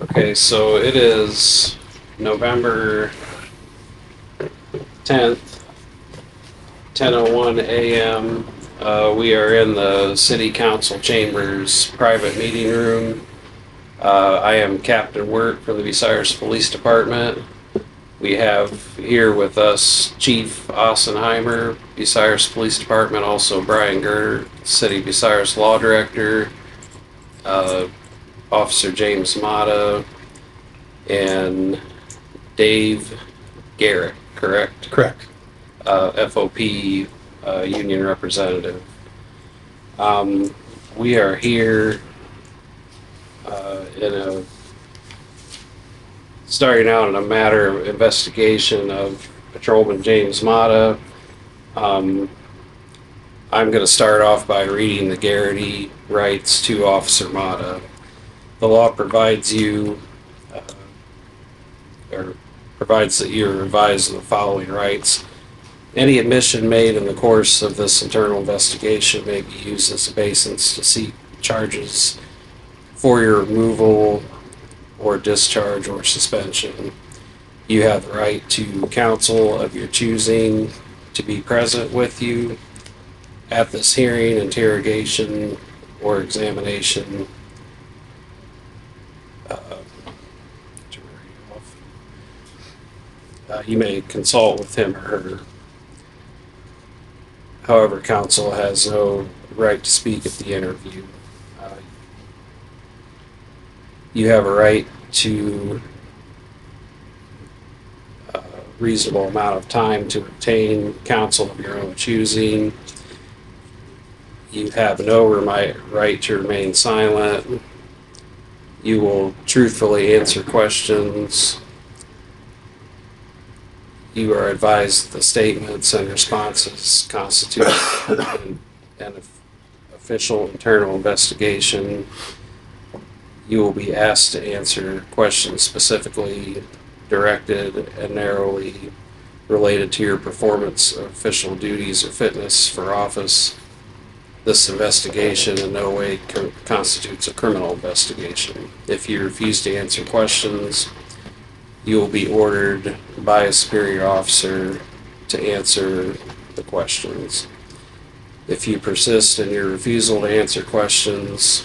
Okay, so it is November 10th, 10:01 a.m. We are in the City Council Chambers private meeting room. I am Captain Wirt from the Bucyrus Police Department. We have here with us Chief Ossenheimer, Bucyrus Police Department, also Brian Gerter, City Bucyrus Law Director, uh, Officer James Mata, and Dave Garrett, correct? Correct. FOP union representative. We are here starting out in a matter of investigation of Patrolman James Mata. Um, I'm going to start off by reading the Garrity rights to Officer Mata. The law provides you, or provides that you are advised of the following rights. Any admission made in the course of this internal investigation may be used as a basis to seek charges for your removal or discharge or suspension. You have the right to counsel of your choosing to be present with you at this hearing, interrogation, or examination. You may consult with him or her. However, counsel has no right to speak at the interview. You have a right to a reasonable amount of time to obtain counsel of your own choosing. You have no right to remain silent. You will truthfully answer questions. You are advised the statements and responses constitute an official internal investigation. You will be asked to answer questions specifically directed and narrowly related to your performance of official duties or fitness for office. This investigation in no way constitutes a criminal investigation. If you refuse to answer questions, you will be ordered by a superior officer to answer the questions. If you persist in your refusal to answer questions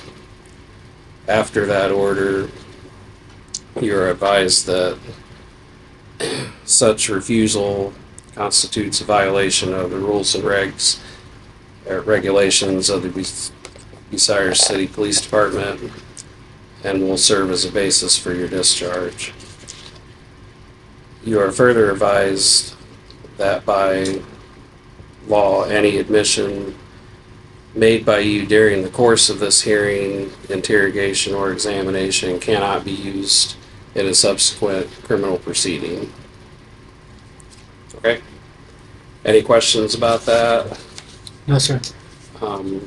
after that order, you are advised that such refusal constitutes a violation of the rules and regulations of the Bucyrus City Police Department and will serve as a basis for your discharge. You are further advised that by law, any admission made by you during the course of this hearing, interrogation, or examination cannot be used in a subsequent criminal proceeding. Okay? Any questions about that? No, sir. We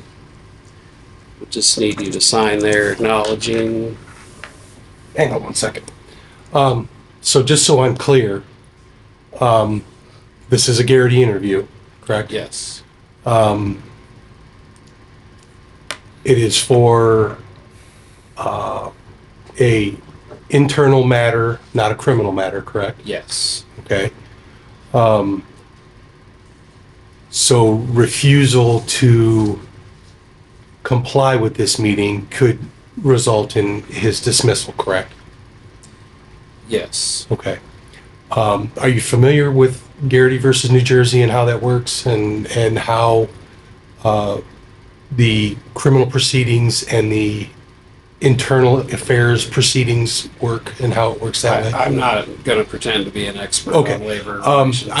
just need you to sign there acknowledging. Hang on 1 second. So just so I'm clear, this is a Garrity interview, correct? Yes. It is for a internal matter, not a criminal matter, correct? Yes. Okay. So refusal to comply with this meeting could result in his dismissal, correct? Yes. Okay. Are you familiar with Garrity versus New Jersey and how that works and how the criminal proceedings and the internal affairs proceedings work and how it works that way? I'm not going to pretend to be an expert Okay. on labor relations.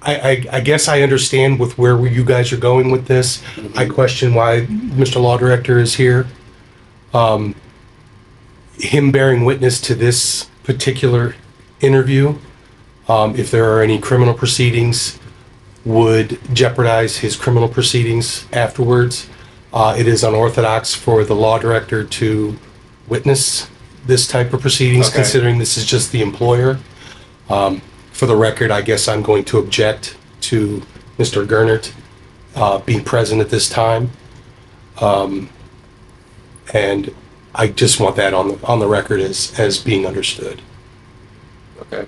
I guess I understand with where you guys are going with this. Mm-hmm. I question why Mr. Law Director is here. Him bearing witness to this particular interview, if there are any criminal proceedings, would jeopardize his criminal proceedings afterwards. It is unorthodox for the law director to witness this type of proceedings, Okay. considering this is just the employer. For the record, I guess I'm going to object to Mr. Gernert being present at this time. And I just want that on the record as being understood. Okay.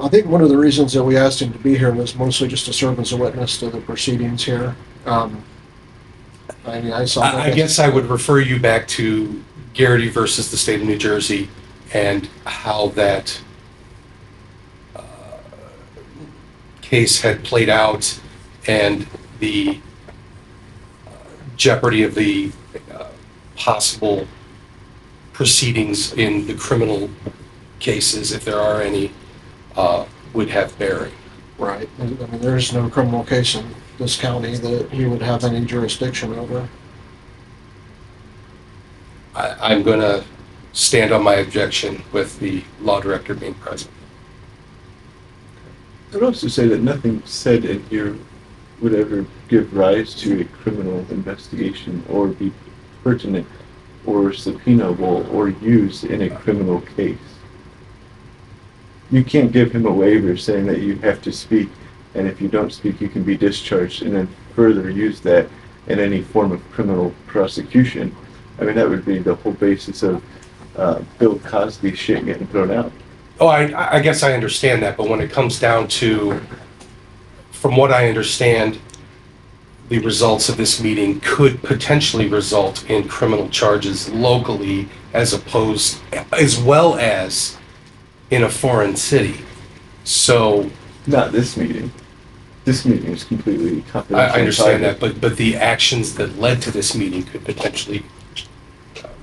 I think one of the reasons that we asked him to be here was mostly just to serve as a witness to the proceedings here. I mean, I guess I would refer you back to Garrity versus the state of New Jersey and how that case had played out and the jeopardy of the possible proceedings in the criminal cases, if there are any, would have bearing. Right. I mean, there's no criminal case in this county that he would have any jurisdiction over. I'm going to stand on my objection with the law director being present. I'd also say that nothing said in here would ever give rise to a criminal investigation or be pertinent or subpoenaable or used in a criminal case. You can't give him a waiver saying that you have to speak, and if you don't speak, you can be discharged, and then further use that in any form of criminal prosecution. I mean, that would be the whole basis of Bill Cosby shit getting thrown out. Oh, I guess I understand that, but when it comes down to, from what I understand, the results of this meeting could potentially result in criminal charges locally as well as in a foreign city. So Not this meeting. This meeting is completely confidential. I understand and that, but the actions that led to this meeting could potentially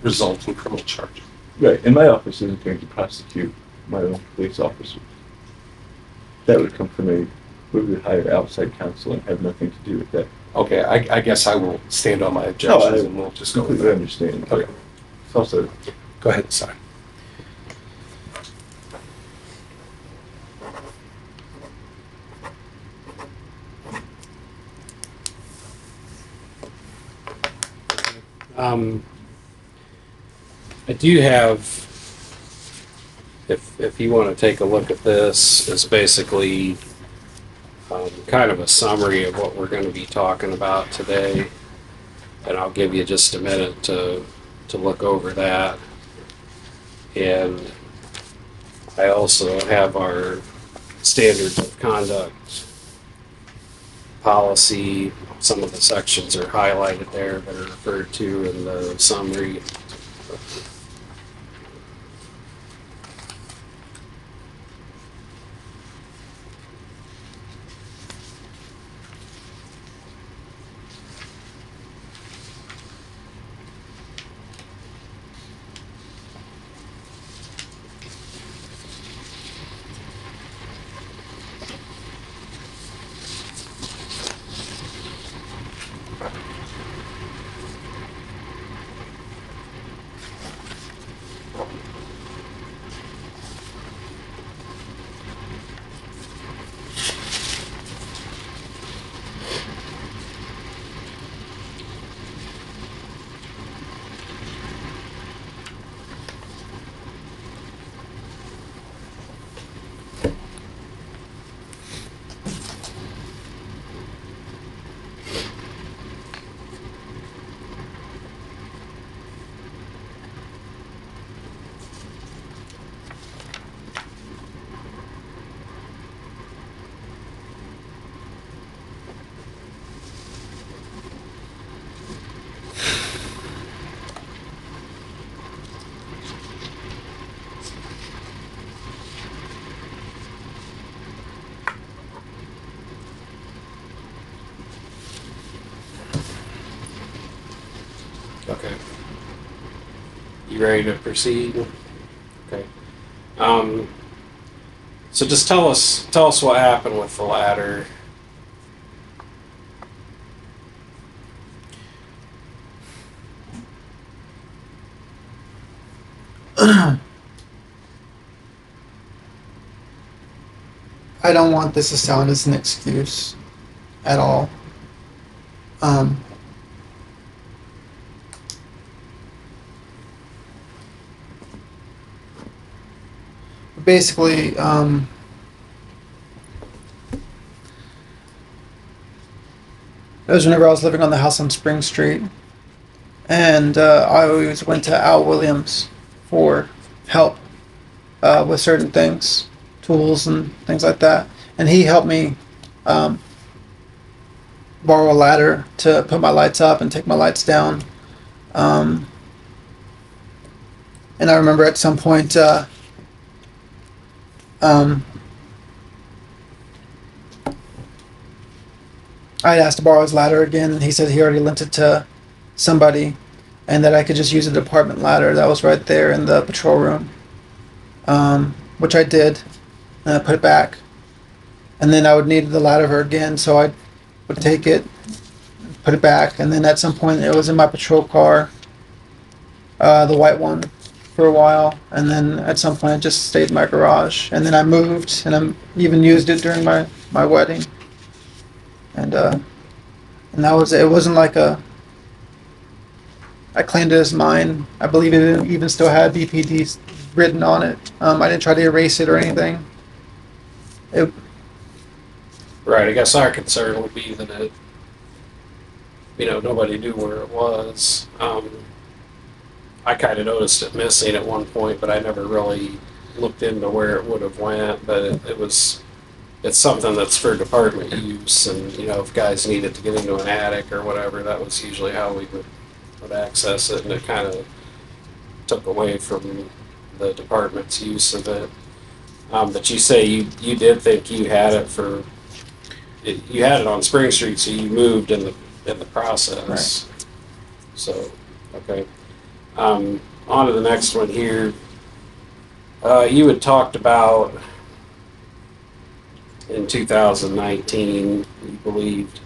result in criminal charges. Right, and my office isn't going to prosecute my own police officers. That would come from we would hire outside counsel and have nothing to do with that. Okay, I guess I will stand on my objections and we'll just go with completely that. understand. Okay, It's also, go ahead and sign. I do have, if you want to take a look at this, it's basically kind of a summary of what we're going to be talking about today. And I'll give you just a minute to look over that. And I also have our standards of conduct policy. Some of the sections are highlighted there that are referred to in the summary. Okay. You ready to proceed? Okay. So just tell us what happened with the ladder. I don't want this to sound as an excuse at all. Um, basically, It was whenever I was living on the house on Spring Street, and I always went to Al Williams for help with certain things, tools and things like that. And he helped me um, borrow a ladder to put my lights up and take my lights down. Um, and I remember at some point, um, I asked to borrow his ladder again, and he said he already lent it to somebody, and that I could just use a department ladder that was right there in the patrol room, which I did, and I put it back. And then I would need the ladder again, so I would take it, put it back, and then at some point it was in my patrol car, the white one, for a while, and then at some point it just stayed in my garage, and then I moved, and I even used it during my wedding, and that was it. It wasn't like I claimed it as mine. I believe it even still had BPD written on it. I didn't try to erase it or anything. It, Right, I guess our concern would be that it, nobody knew where it was. I kind of noticed it missing at one point, but I never really looked into where it would have went. But it's something that's for department use, and if guys needed to get into an attic or whatever, that was usually how we would access it, and it kind of took away from the department's use of it. But you say you did think you had it you had it on Spring Street, so you moved in the process. Right. So, okay. On to the next one here. You had talked about in 2019, you believed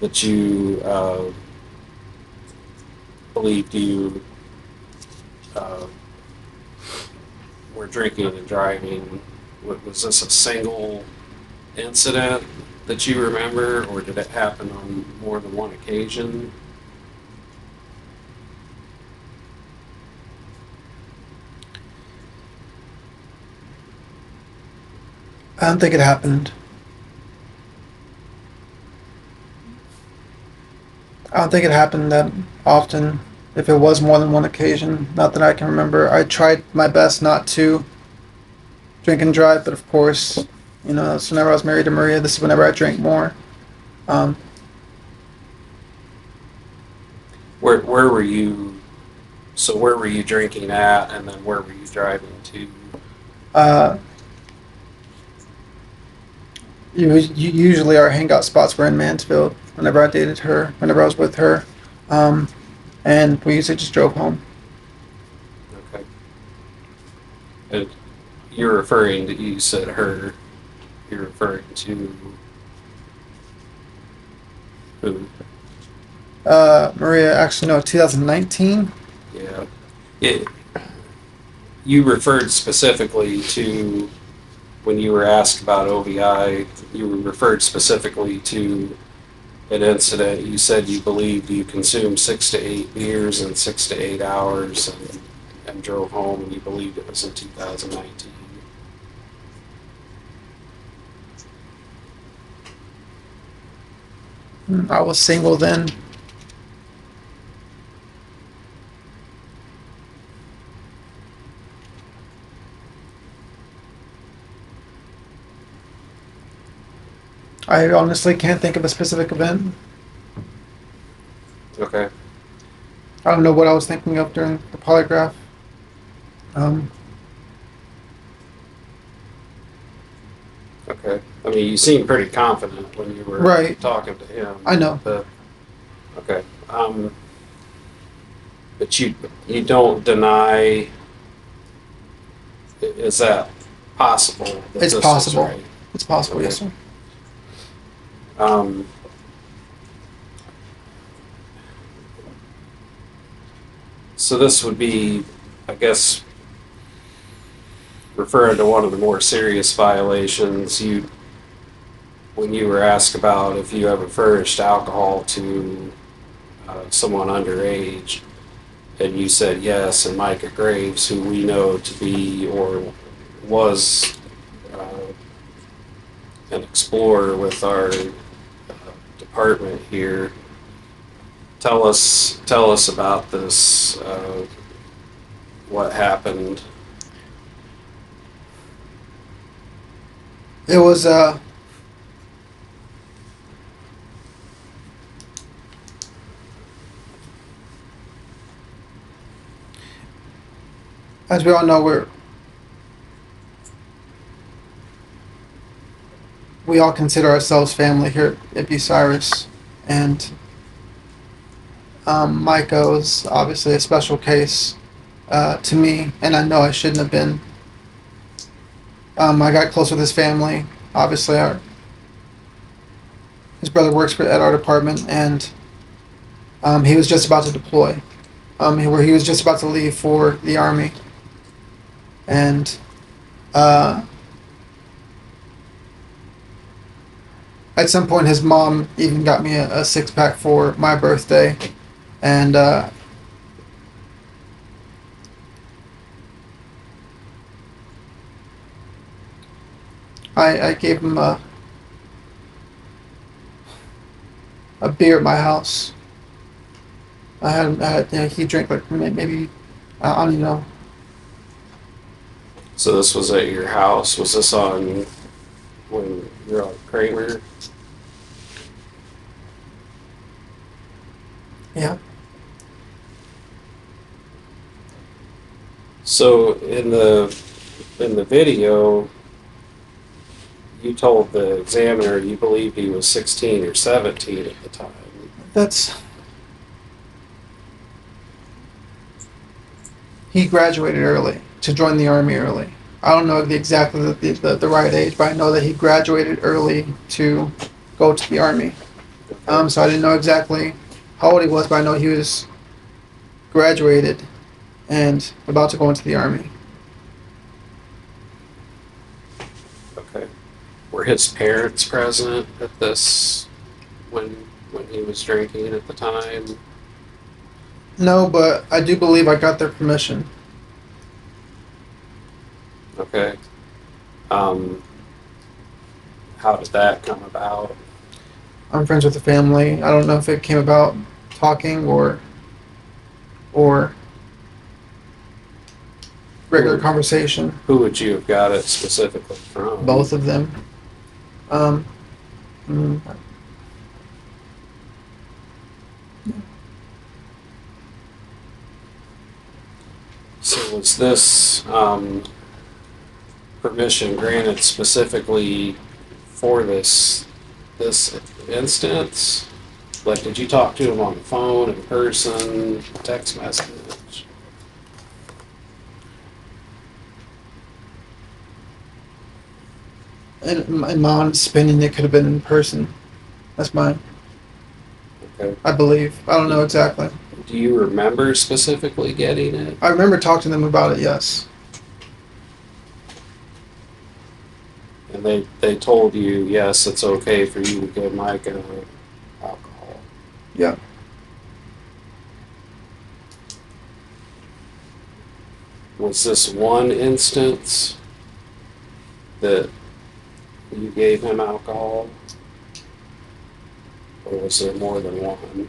that you were drinking and driving. Was this a single incident that you remember, or did it happen on more than one occasion? I don't think it happened. I don't think it happened that often. If it was more than one occasion, not that I can remember. I tried my best not to drink and drive, but of course, that's whenever I was married to Maria. This is whenever I drank more. Um, Where were you? So where were you drinking at, and then where were you driving to? uh, Usually our hangout spots were in Mansfield. Whenever I dated her, whenever I was with her, and we usually just drove home. Okay. And you're referring to, you said her. You're referring to who? Maria, actually, no, 2019. Yeah. You referred specifically to, when you were asked about OVI, you referred specifically to an incident. You said you believed you consumed 6 to 8 beers in 6 to 8 hours and drove home, and you believed it was in 2019. I was single then. I honestly can't think of a specific event. Okay. I don't know what I was thinking of during the polygraph. Um, Okay. I mean, you seemed pretty confident when you were Right. talking to him. I know. Okay. But you don't deny. Is that possible? That It's this is possible. right? It's possible, Okay. yes, sir. Um, so this would be, I guess, referring to one of the more serious violations. When you were asked about if you ever furnished alcohol to someone underage, and you said yes, and Micah Graves, who we know to be or was an explorer with our department here. Tell us about this. What happened? It was as we all know, we all consider ourselves family here at Bucyrus, and Micah was obviously a special case to me, and I know I shouldn't have been. I got close with his family. Obviously, his brother works at our department, and he was just about to deploy. Where he was just about to leave for the army, and at some point, his mom even got me a six-pack for my birthday, and I gave him a beer at my house. He drank like maybe I don't even know. So this was at your house. Was this on when you're on Kramer? Yeah. So in the video, you told the examiner you believe he was 16 or 17 at the time. He graduated early to join the army early. I don't know exactly the right age, but I know that he graduated early to go to the army. So I didn't know exactly how old he was, but I know he was graduated and about to go into the army. Okay. Were his parents present at this when he was drinking at the time? No, but I do believe I got their permission. Okay. How did that come about? I'm friends with the family. I don't know if it came about talking or regular conversation. Who would you have got it specifically from? Both of them. Um, mm, So was this permission granted specifically for this instance? Like, did you talk to him on the phone, in person, text message? in my honest opinion, it could have been in person. That's mine. Okay. I believe. I don't know exactly. Do you remember specifically getting it? I remember talking to them about it. Yes. And they told you, yes, it's okay for you to give Micah alcohol. Yeah. Was this one instance that you gave him alcohol? Or was there more than one?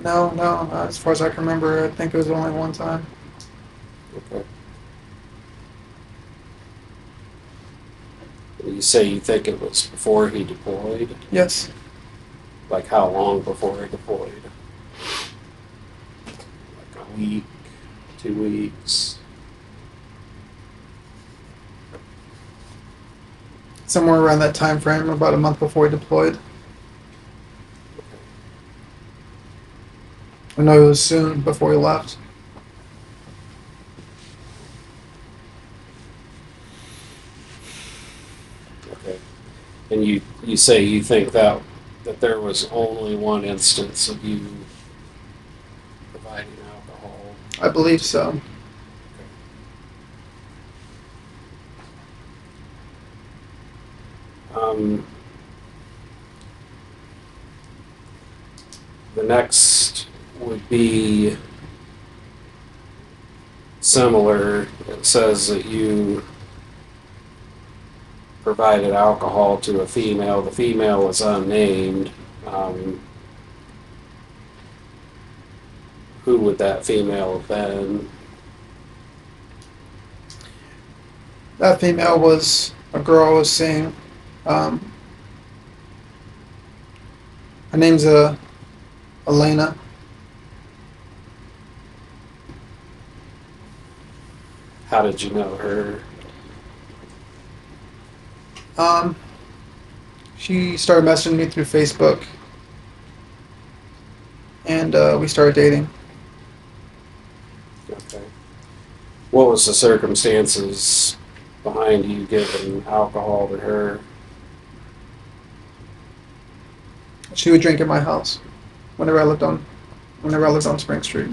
No. As far as I can remember, I think it was only one time. Okay. You say you think it was before he deployed? Yes. Like how long before he deployed? Like a week, 2 weeks? Somewhere around that time frame, about a month before he deployed. I know it was soon before he left. Okay. And you say you think that there was only one instance of you providing alcohol? I believe so. The next would be similar. It says that you provided alcohol to a female. The female was unnamed. Who would that female have been? That female was a girl I was seeing. Um, her name's Elena. How did you know her? She started messaging me through Facebook, and we started dating. Okay. What was the circumstances behind you giving alcohol to her? She would drink at my house whenever I lived on Spring Street.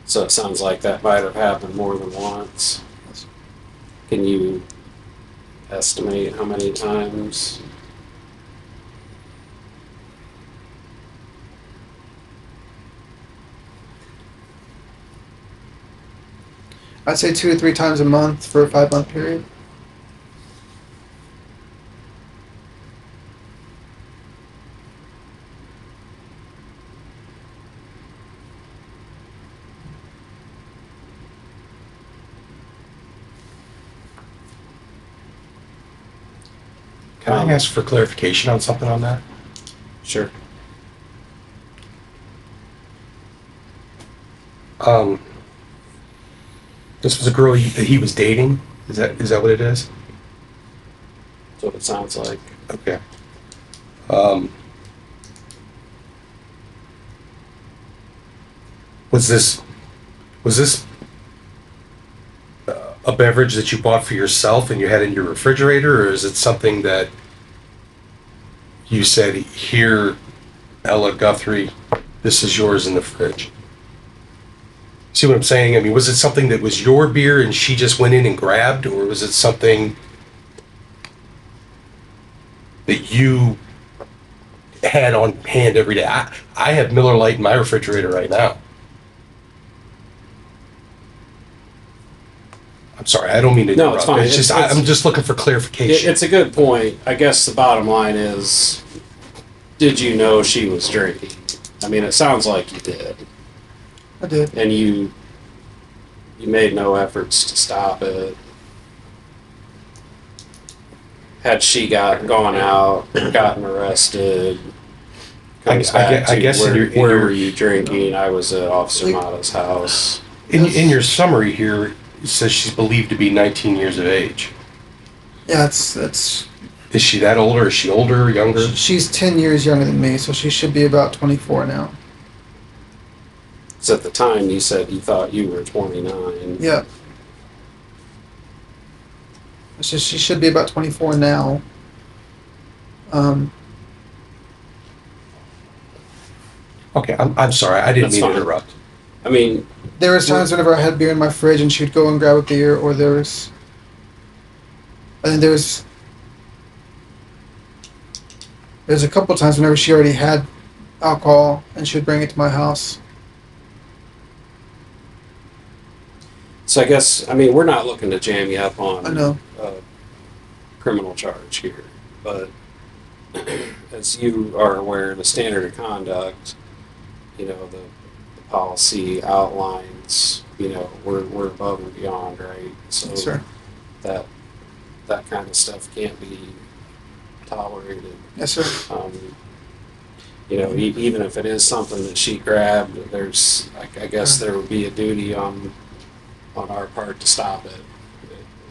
So it sounds like that might have happened more than once. Can you estimate how many times? I'd say 2 to 3 times a month for a 5-month period. Can I ask for clarification on something on that? Sure. This was a girl he was dating. Is that what it is? That's what it sounds like. Okay. Was this a beverage that you bought for yourself and you had in your refrigerator, or is it something that you said, "Here, Ella Guthrie, this is yours in the fridge"? See what I'm saying? I mean, was it something that was your beer and she just went in and grabbed, or was it something that you had on hand every day? I have Miller Lite in my refrigerator right now. I'm sorry, I don't mean to No, interrupt. it's fine. It's just, I'm just looking for clarification. It's a good point. I guess the bottom line is, did you know she was drinking? I mean, it sounds like you did. I did. And you made no efforts to stop it. Had she gone out, gotten arrested, comes back I to guess in where your- were you drinking? I was at Officer Mata's house. In your summary here, it says she's believed to be 19 years of age. Yeah, it's. Is she that old, or is she older, or younger? She's 10 years younger than me, so she should be about 24 now. So at the time you said you thought you were 29. Yeah. So she should be about 24 now. Okay, I'm sorry, I didn't That's mean fine. to interrupt. I mean, There was times whenever I had beer in my fridge and she'd go and grab a beer, or there's a couple times whenever she already had alcohol and she'd bring it to my house. so I guess, I mean, we're not looking to jam you up on I know. a criminal charge here, but as you are aware, the standard of conduct, the policy outlines, we're above and beyond, right? So Yes, sir. that kind of stuff can't be tolerated. Yes, sir. Even if it is something that she grabbed, there's, I guess there would be a duty on our part to stop it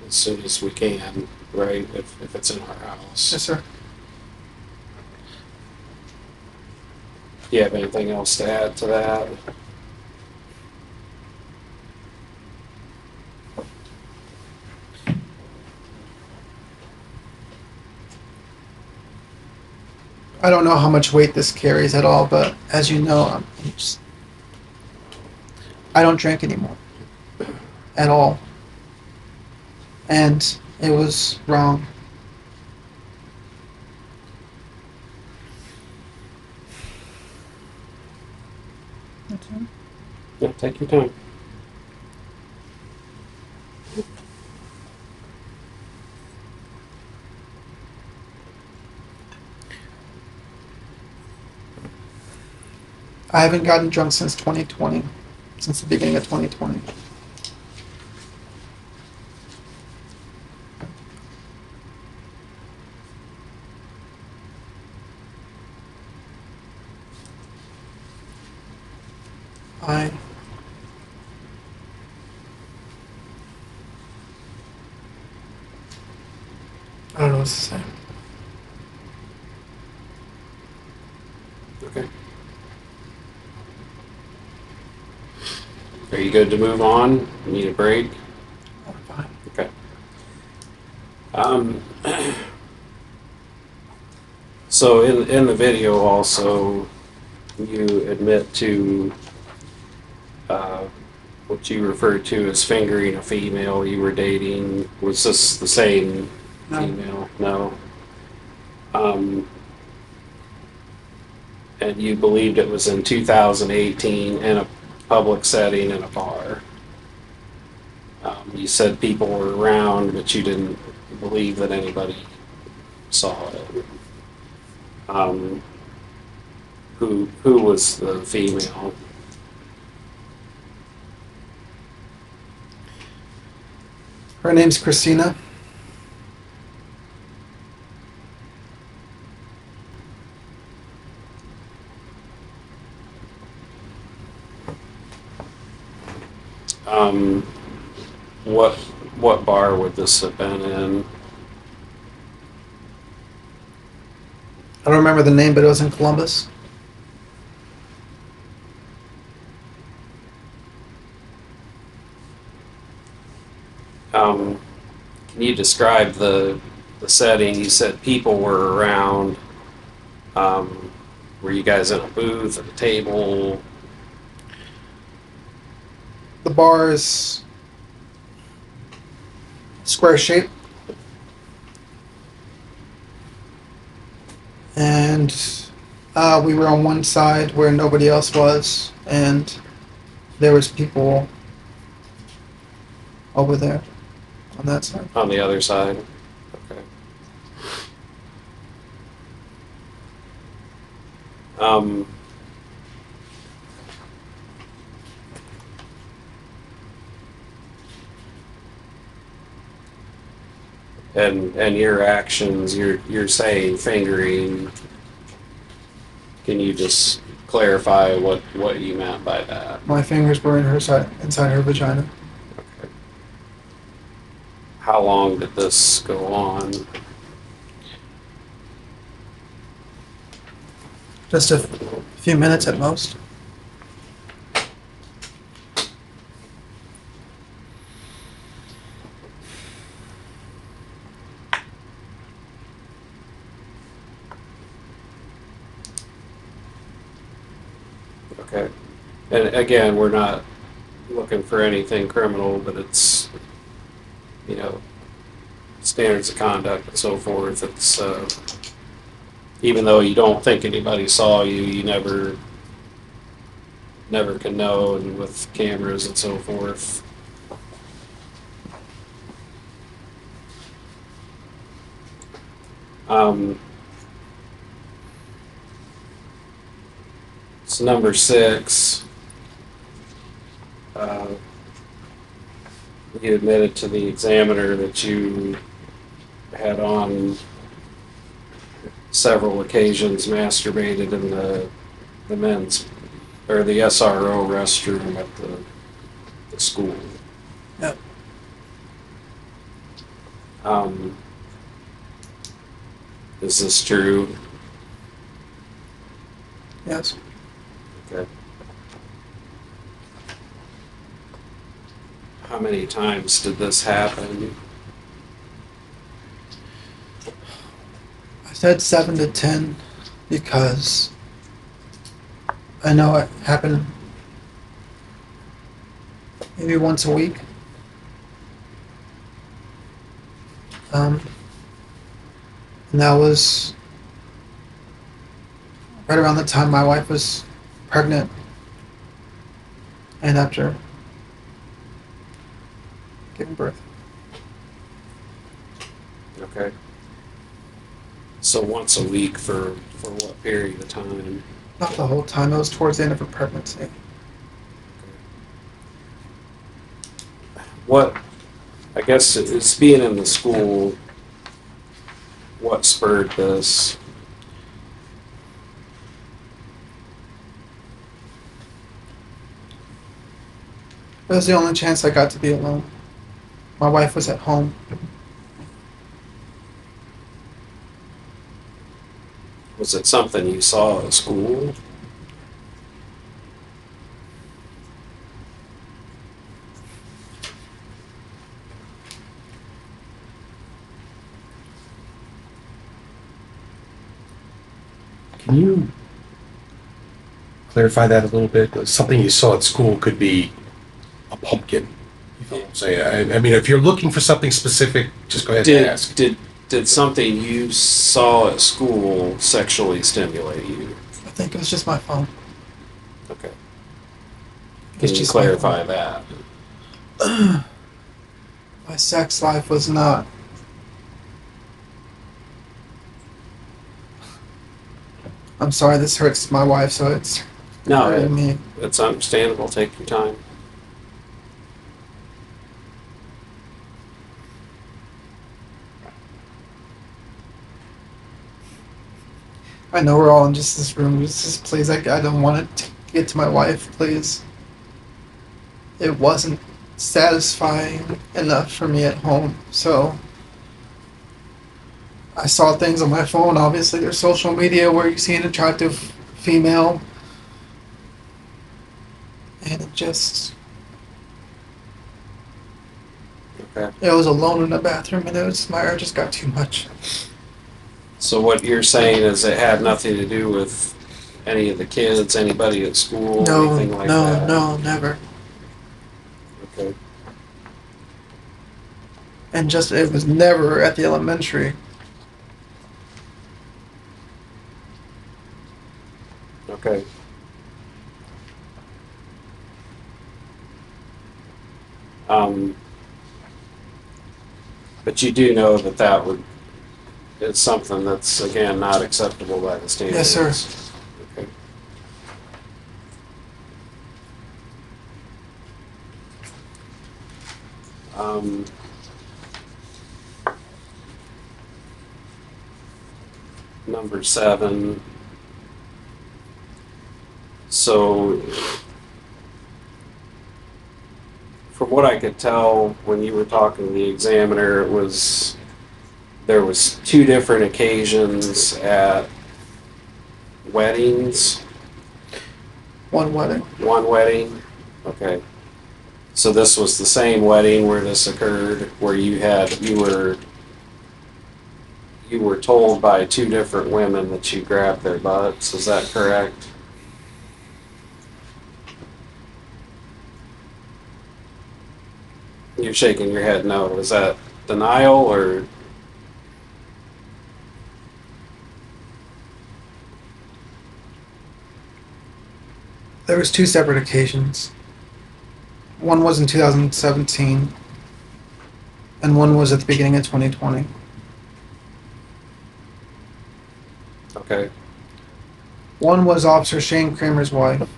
as soon as we can, right? If it's in our house. Yes, sir. Do you have anything else to add to that? I don't know how much weight this carries at all, but as you know, I don't drink anymore. At all. And it was wrong. Yeah, take your time. I haven't gotten drunk since 2020, since the beginning of 2020. I I don't know what to say. Okay. Are you good to move on? Need a break? I'm fine. Okay. Um, so in the video also, you admit to what you refer to as fingering a female you were dating. Was this the same No. female? No. Um, and you believed it was in 2018 in a public setting in a bar. You said people were around, but you didn't believe that anybody saw it. Um, who was the female? Her name's Christina. Um, what bar would this have been in? I don't remember the name, but it was in Columbus. Can you describe the setting? You said people were around. Were you guys in a booth, at a table? The bar is square shape. And we were on one side where nobody else was, and there was people over there on that side. On the other side? Okay. Um, and your actions, you're saying fingering. Can you just clarify what you meant by that? My fingers were in her side, inside her vagina. Okay. How long did this go on? Just a few minutes at most. Okay. And again, we're not looking for anything criminal, but it's, you know, standards of conduct and so forth. It's, even though you don't think anybody saw you, you never can know, and with cameras and so forth. So number 6, you admitted to the examiner that you had on several occasions masturbated in the men's or the SRO restroom at the school. Yep. Is this true? Yes. Okay. How many times did this happen? I said 7 to 10 because I know it happened maybe once a week. And that was right around the time my wife was pregnant. and after giving birth. Okay. So once a week for what period of time? Not the whole time. It was towards the end of her pregnancy. What, I guess it's being in the school, what spurred this? It was the only chance I got to be alone. My wife was at home. Was it something you saw at school? Can you clarify that a little bit? Something you saw at school could be a pumpkin. You know what I'm saying? I mean, if you're looking for something specific, just go ahead and ask. Did something you saw at school sexually stimulate you? I think it was just my phone. Okay. Can It's you just clarify that? My sex life was not. I'm sorry, this hurts my wife, so it's No, hurting me. it's understandable. Take your time. I know we're all in just this room. Just please, I don't want to get to my wife, please. It wasn't satisfying enough for me at home, so I saw things on my phone. Obviously, there's social media where you see an attractive female, and Okay. it was alone in the bathroom, and my urge just got too much. So what you're saying is it had nothing to do with any of the kids, anybody at school, No, anything like no, that? no, never. Okay. And just it was never at the elementary. Okay. But you do know that would, it's something that's, again, not acceptable by the standards. Yes, sir. Okay. Number 7. So, from what I could tell when you were talking to the examiner, there was 2 different occasions at weddings. One wedding. One wedding. Okay. So this was the same wedding where this occurred, where you were told by 2 different women that you grabbed their butts. Is that correct? You're shaking your head no. Is that denial or? There was 2 separate occasions. One was in 2017, and one was at the beginning of 2020. Okay. One was Officer Shane Kramer's wife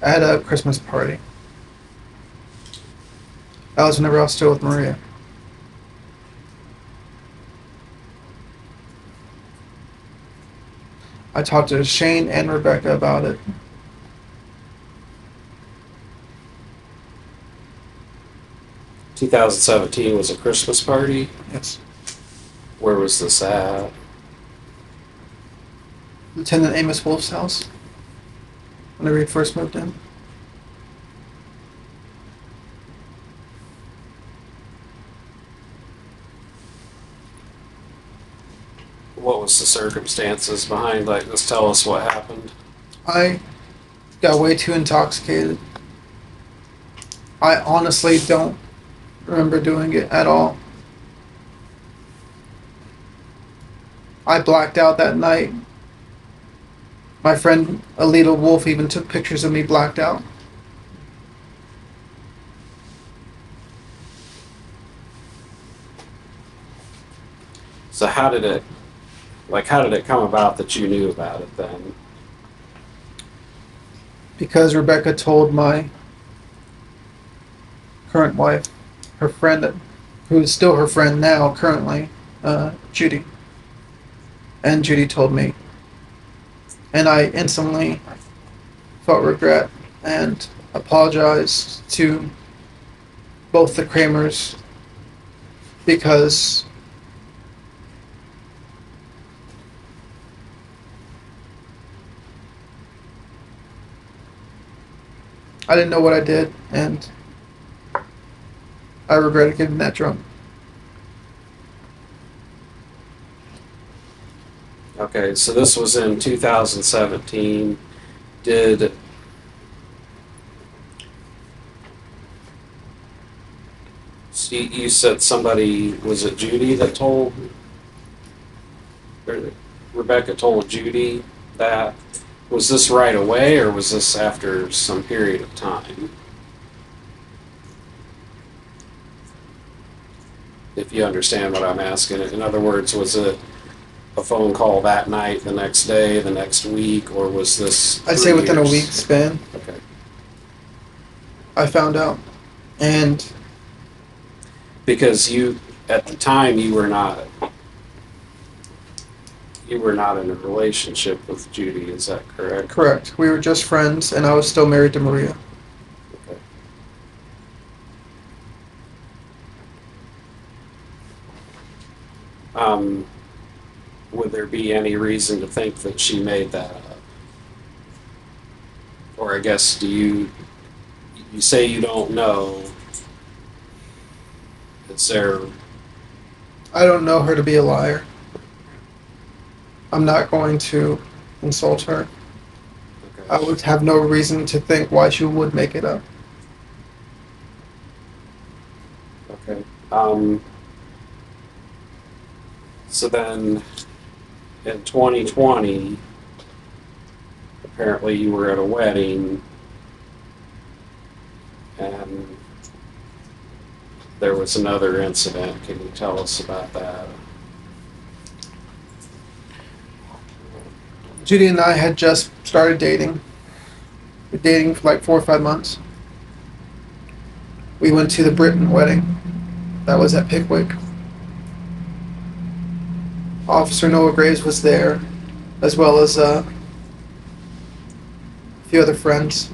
at a Christmas party. That was whenever I was still with Maria. I talked to Shane and Rebecca about it. – 2017 was a Christmas party. Yes. Where was this at? Lieutenant Amos Wolf's house. Whenever he first moved in. What was the circumstances behind, like, just tell us what happened? I got way too intoxicated. I honestly don't remember doing it at all. I blacked out that night. My friend Alita Wolf even took pictures of me blacked out. So how did it come about that you knew about it then? Because Rebecca told my current wife, her friend, who's still her friend now, currently, Judy. And Judy told me. And I instantly felt regret and apologized to both the Kramers because I didn't know what I did, and I regretted getting that drunk. Okay, so this was in 2017. Did you said somebody, was it Judy that told, or Rebecca told Judy that? Was this right away or was this after some period of time? If you understand what I'm asking. In other words, was it a phone call that night, the next day, the next week, or was this I'd say 3 within a years? week span, Okay. I found out. And Because you, at the time, you were not in a relationship with Judy, is that correct? correct, we were just friends, and I was still married to Maria. Okay. Would there be any reason to think that she made that up? Or I guess, you say you don't know. Is there, I don't know her to be a liar. I'm not going to insult her. I okay. would have no reason to think why she would make it up. Okay. So then, in 2020, apparently you were at a wedding, and there was another incident. Can you tell us about that? Judy and I had just started dating. We were dating for like 4 or 5 months. We went to the Britton wedding. That was at Pickwick. Officer Noah Graves was there, as well as a few other friends.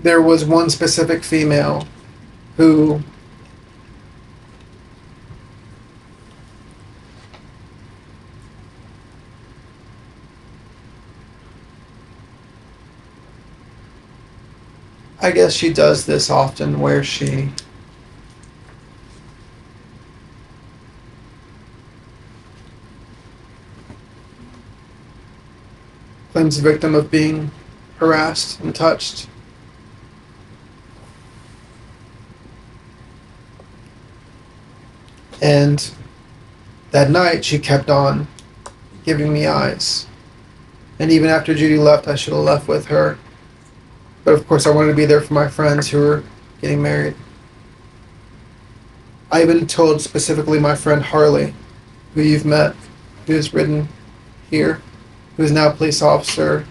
There was one specific female who I guess she does this often where she claims the victim of being harassed and touched. And that night she kept on giving me eyes. And even after Judy left, I should have left with her. But of course, I wanted to be there for my friends who were getting married. I even told specifically my friend Harley, who you've met, who's ridden here, who is now a police officer.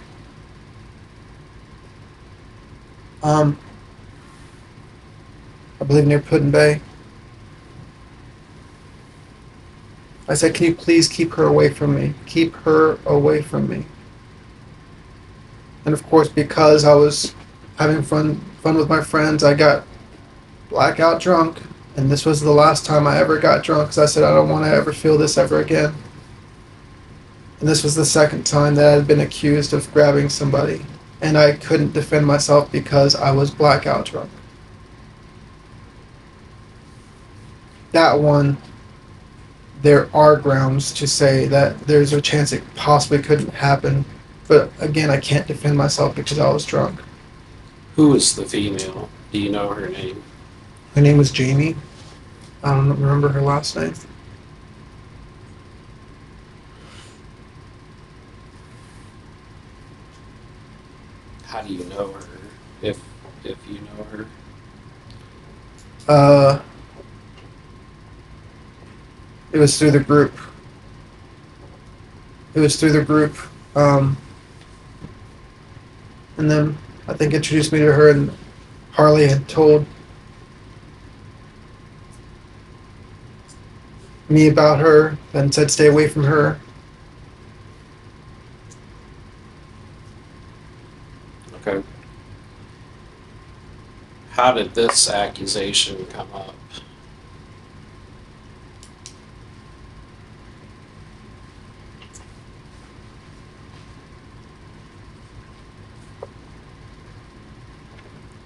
I believe near Puddin Bay. I said, can you please keep her away from me? Keep her away from me. And of course, because I was having fun with my friends, I got blackout drunk. And this was the last time I ever got drunk because I said, I don't want to ever feel this ever again. And this was the second time that I had been accused of grabbing somebody. And I couldn't defend myself because I was blackout drunk. That one, there are grounds to say that there's a chance it possibly couldn't happen. But again, I can't defend myself because I was drunk. Who is the female? Do you know her name? Her name was Jamie. I don't remember her last name. How do you know her? If you know her? Uh, it was through the group. It was through the group. Um, and then I think introduced me to her, and Harley had told me about her and said stay away from her. Okay. How did this accusation come up?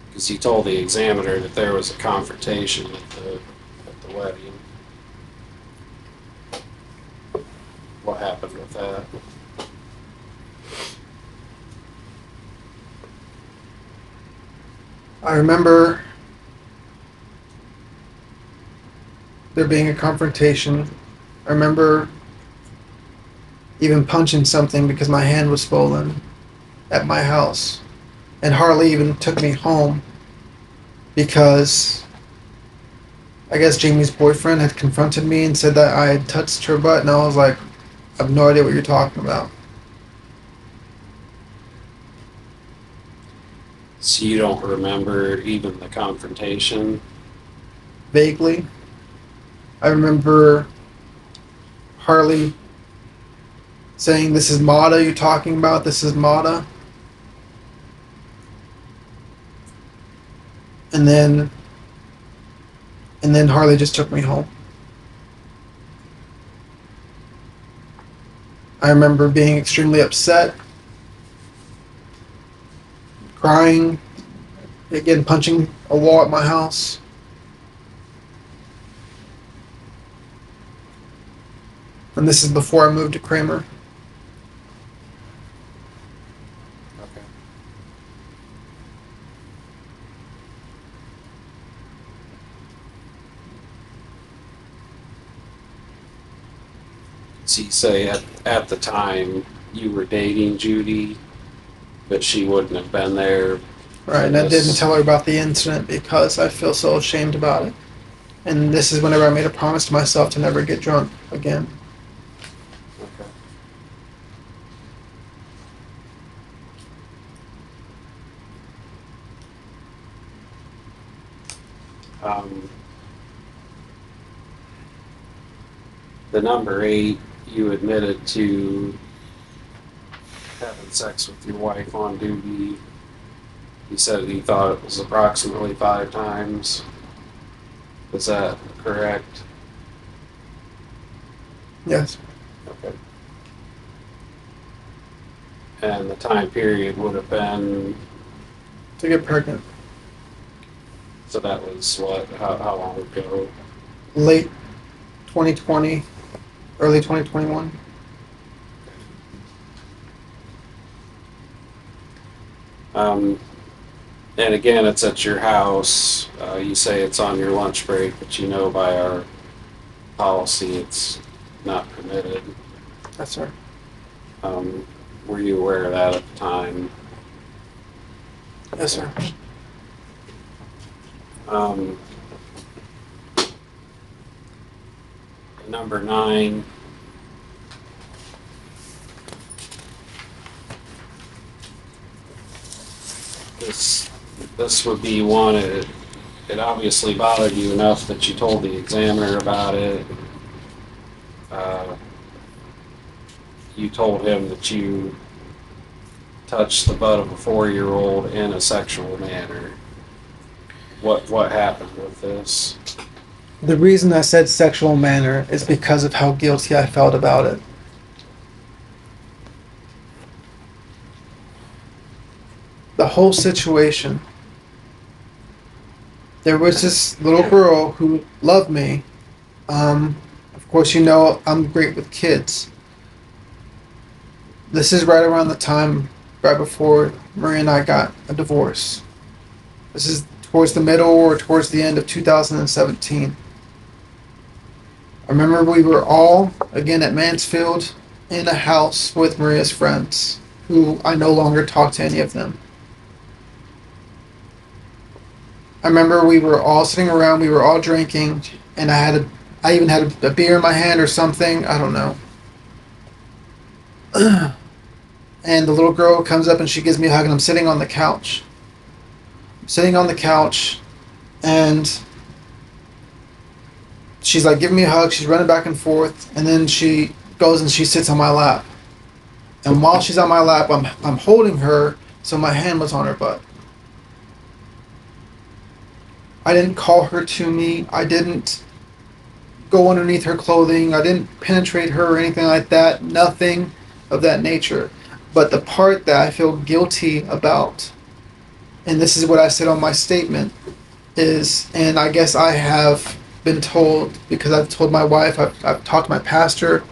Because you told the examiner that there was a confrontation at the wedding. What happened with that? I remember there being a confrontation. I remember even punching something because my hand was swollen at my house. And Harley even took me home because I guess Jamie's boyfriend had confronted me and said that I had touched her butt, and I was like, I have no idea what you're talking about. So you don't remember even the confrontation? Vaguely. I remember Harley saying, "This is Mata you're talking about, this is Mata." And then Harley just took me home. I remember being extremely upset, crying, again punching a wall at my house. And this is before I moved to Kramer. Okay. So you say at the time you were dating Judy, but she wouldn't have been there. Right, and I didn't tell her about the incident because I feel so ashamed about it. And this is whenever I made a promise to myself to never get drunk again. Okay. Um, the number 8, you admitted to having sex with your wife on duty. You said you thought it was approximately 5 times. Is that correct? Yes. Okay. And the time period would have been, To get pregnant. so that was what, how long ago? Late 2020, early 2021. And again, it's at your house. You say it's on your lunch break, but you know by our policy it's not permitted. That's right. Were you aware of that at the time? Yes, sir. Um, number 9. This would be one. It obviously bothered you enough that you told the examiner about it. You told him that you touched the butt of a 4-year-old in a sexual manner. What happened with this? The reason I said sexual manner is because of how guilty I felt about it. The whole situation. There was this little girl who loved me. Of course, you know I'm great with kids. This is right around the time, right before Marie and I got a divorce. This is towards the middle or towards the end of 2017. I remember we were all, again at Mansfield, in a house with Maria's friends, who I no longer talk to any of them. I remember we were all sitting around, we were all drinking, and I even had a beer in my hand or something, I don't know. And the little girl comes up and she gives me a hug, and I'm sitting on the couch. I'm sitting on the couch, and she's like giving me a hug, she's running back and forth, and then she goes and she sits on my lap. And while she's on my lap, I'm holding her, so my hand was on her butt. I didn't call her to me. I didn't go underneath her clothing. I didn't penetrate her or anything like that. Nothing of that nature. But the part that I feel guilty about, and this is what I said on my statement, is, and I guess I have been told, because I've told my wife, I've talked to my pastor,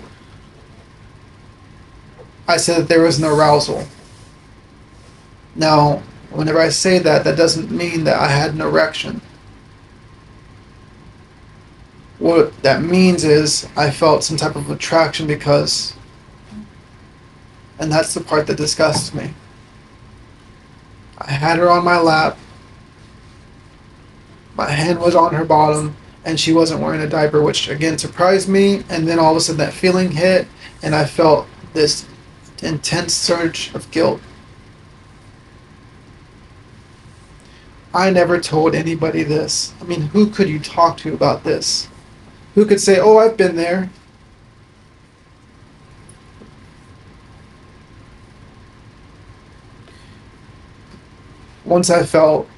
I said that there was an arousal. Now, whenever I say that, that doesn't mean that I had an erection. What that means is I felt some type of attraction because, and that's the part that disgusts me. I had her on my lap, my hand was on her bottom, and she wasn't wearing a diaper, which again surprised me, and then all of a sudden that feeling hit, and I felt this intense surge of guilt. I never told anybody this. I mean, who could you talk to about this? Who could say, oh, I've been there? Once I felt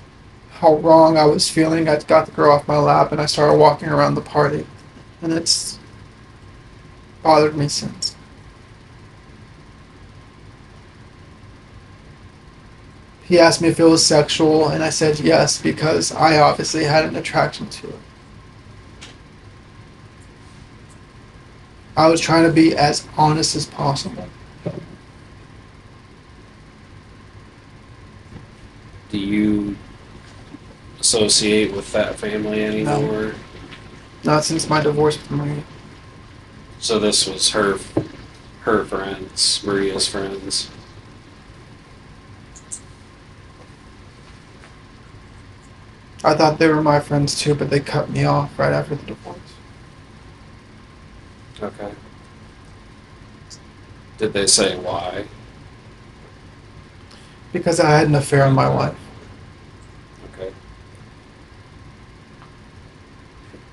how wrong I was feeling, I got the girl off my lap and I started walking around the party. And it's bothered me since. He asked me if it was sexual, and I said yes, because I obviously had an attraction to it. I was trying to be as honest as possible. Do you associate with that family anymore? Not since my divorce with Maria. So this was her friends, Maria's friends. I thought they were my friends too, but they cut me off right after the divorce. Okay. Did they say why? Because I had an affair on my wife. Okay.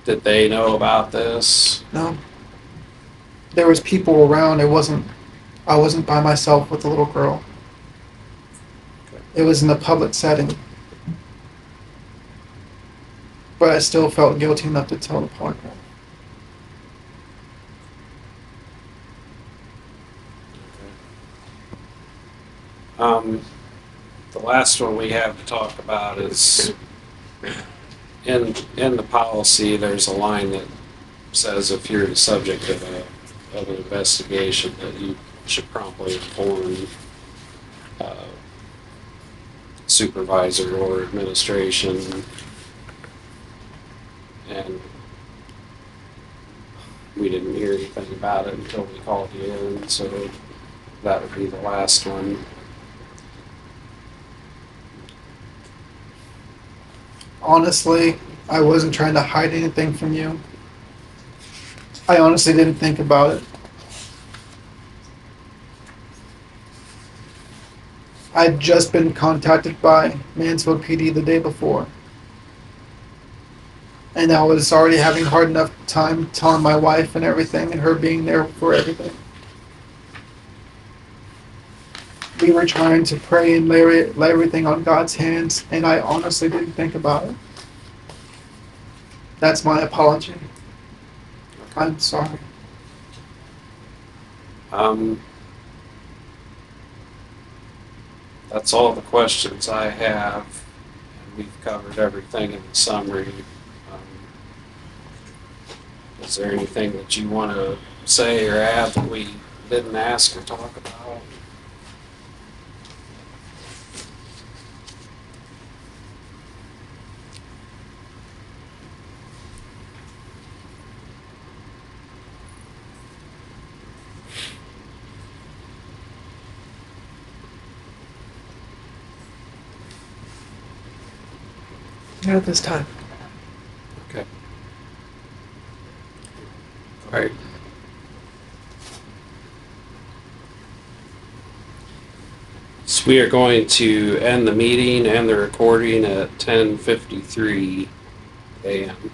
Did they know about this? No. There was people around. I wasn't by myself with the little girl. It was in a public setting. But I still felt guilty enough to tell the partner. The last one we have to talk about is in the policy. There's a line that says if you're the subject of an investigation, that you should promptly inform supervisor or administration. And we didn't hear anything about it until we called you in, so that would be the last one. Honestly, I wasn't trying to hide anything from you. I honestly didn't think about it. I'd just been contacted by Mansfield PD the day before. And I was already having hard enough time telling my wife and everything, and her being there for everything. We were trying to pray and lay everything on God's hands, and I honestly didn't think about it. That's my apology. I'm sorry. That's all the questions I have, and we've covered everything in the summary. Is there anything that you want to say or add that we didn't ask or talk about? Not at this time. Okay. All right. So we are going to end the meeting and the recording at 10:53 a.m.